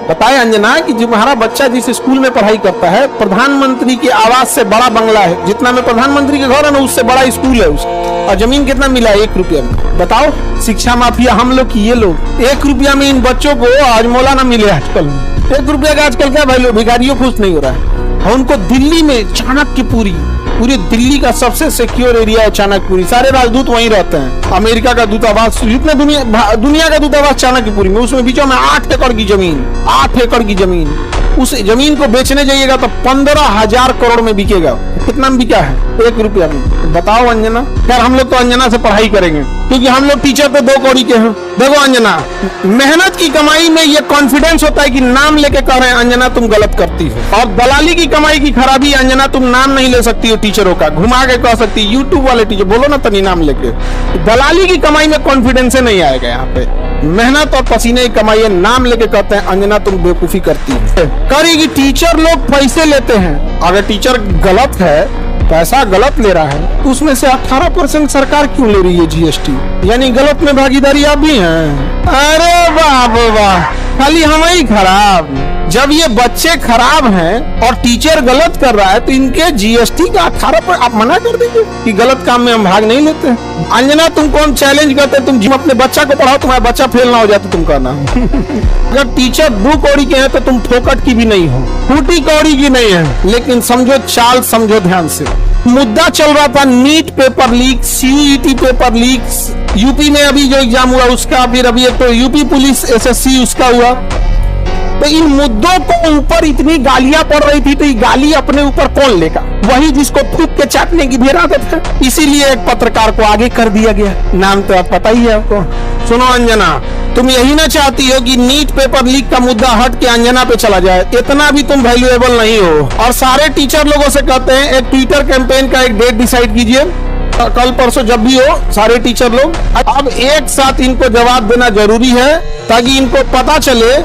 बताए अंजना कि तुम्हारा बच्चा जिस स्कूल में पढ़ाई करता है, प्रधानमंत्री के आवास से बड़ा बंगला है, जितना में प्रधानमंत्री के घर है ना उससे बड़ा स्कूल है उसका, और जमीन कितना मिला है? 1 रुपया में। बताओ, शिक्षा माफिया हम लोग की ये लोग। 1 रुपया में इन बच्चों को हाजमोला ना मिले आजकल। 1 रुपया का आजकल क्या वैल्यू? भिखारियों खुश नहीं हो रहा है। उनको दिल्ली में चाणक्यपुरी, पूरी दिल्ली का सबसे सिक्योर एरिया है चाणक्यपुरी, सारे राजदूत वहीं रहते हैं। अमेरिका का दूतावास, जितने दुनिया का दूतावास चाणक्यपुरी में, उसमें बीचों में 8 एकड़ की जमीन, 8 एकड़ की जमीन। उस जमीन को बेचने जाइएगा तो 15,000 करोड़ में बिकेगा। कितना में बिका है? 1 रुपया में। बताओ अंजना। यार हम लोग तो अंजना से पढ़ाई करेंगे, क्योंकि हम लोग टीचर तो 2 कौड़ी के हैं। देखो अंजना, मेहनत की कमाई में ये कॉन्फिडेंस होता है कि नाम लेके कह रहे हैं अंजना तुम गलत करती हो। और दलाली की कमाई की खराबी, अंजना तुम नाम नहीं ले सकती हो टीचरों का, घुमा के कह सकती है यूट्यूब वाले टीचर, बोलो ना तनी नाम लेके। दलाली की कमाई में कॉन्फिडेंस नहीं आएगा यहाँ पे। मेहनत और पसीने की कमाई है, नाम लेके कहते हैं अंजना तुम बेवकूफी करती है। करेगी, टीचर लोग पैसे लेते हैं। अगर टीचर गलत है, पैसा गलत ले रहा है, तो उसमें से 18% सरकार क्यों ले रही है जीएसटी? यानी गलत में भागीदारी आप भी हैं। अरे बाप वाह, खाली हम ही खराब। जब ये बच्चे खराब हैं और टीचर गलत कर रहा है, तो इनके जीएसटी का 18% आप मना कर देंगे कि गलत काम में हम भाग नहीं लेते। अंजना तुम कौन चैलेंज करते? तुम जिम अपने बच्चा को पढ़ाओ, तुम्हारा बच्चा फेल ना हो जाए तो तुम कहना। अगर टीचर 2 कौड़ी के हैं तो तुम फोकट की भी नहीं हो, फूटी कौड़ी की नहीं है। लेकिन समझो चाल, समझो ध्यान से। मुद्दा चल रहा था NEET paper leak, CET paper leak, UP में अभी जो एग्जाम हुआ उसका, फिर अभी एक तो यूपी पुलिस एसएससी उसका हुआ। तो इन मुद्दों को ऊपर इतनी गालियां पड़ रही थी, तो ये गाली अपने ऊपर कौन लेगा? वही जिसको थूक के चाटने की भी आदत है। इसीलिए एक पत्रकार को आगे कर दिया गया। नाम तो आप पता ही है आपको। सुनो अंजना, तुम यही ना चाहती हो कि नीट पेपर लीक का मुद्दा हट के अंजना पे चला जाए? इतना भी तुम वैल्यूएबल नहीं हो। और सारे टीचर लोगों से कहते हैं एक ट्विटर कैंपेन का एक डेट डिसाइड कीजिए, कल परसों जब भी हो, सारे टीचर लोग अब एक साथ इनको जवाब देना जरूरी है, ताकि इनको पता चले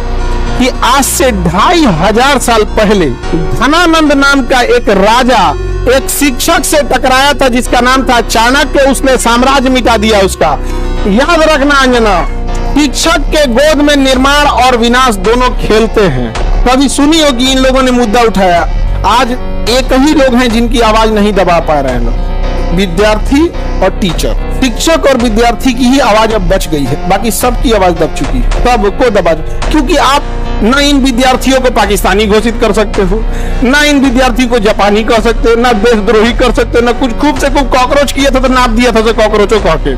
कि आज से 2500 साल पहले धनानंद नाम का एक राजा एक शिक्षक से टकराया था जिसका नाम था चाणक्य। उसने साम्राज्य मिटा दिया उसका। याद रखना अंजना, शिक्षक के गोद में निर्माण और विनाश दोनों खेलते हैं। कभी सुनी होगी इन लोगों ने मुद्दा उठाया। आज एक ही लोग हैं जिनकी आवाज नहीं दबा पा रहे हैं लोग, विद्यार्थी और टीचर। शिक्षक और विद्यार्थी की ही आवाज अब बच गई है, बाकी सबकी आवाज दब चुकी है। सबको दबा, क्योंकि आप न इन विद्यार्थियों को पाकिस्तानी घोषित कर सकते हो, न इन विद्यार्थी को जापानी कर सकते हो, न देशद्रोही कर सकते हो, न कुछ खूब से खूब कॉकरोच किया था तो नाप दिया था कॉकरोचों कह के।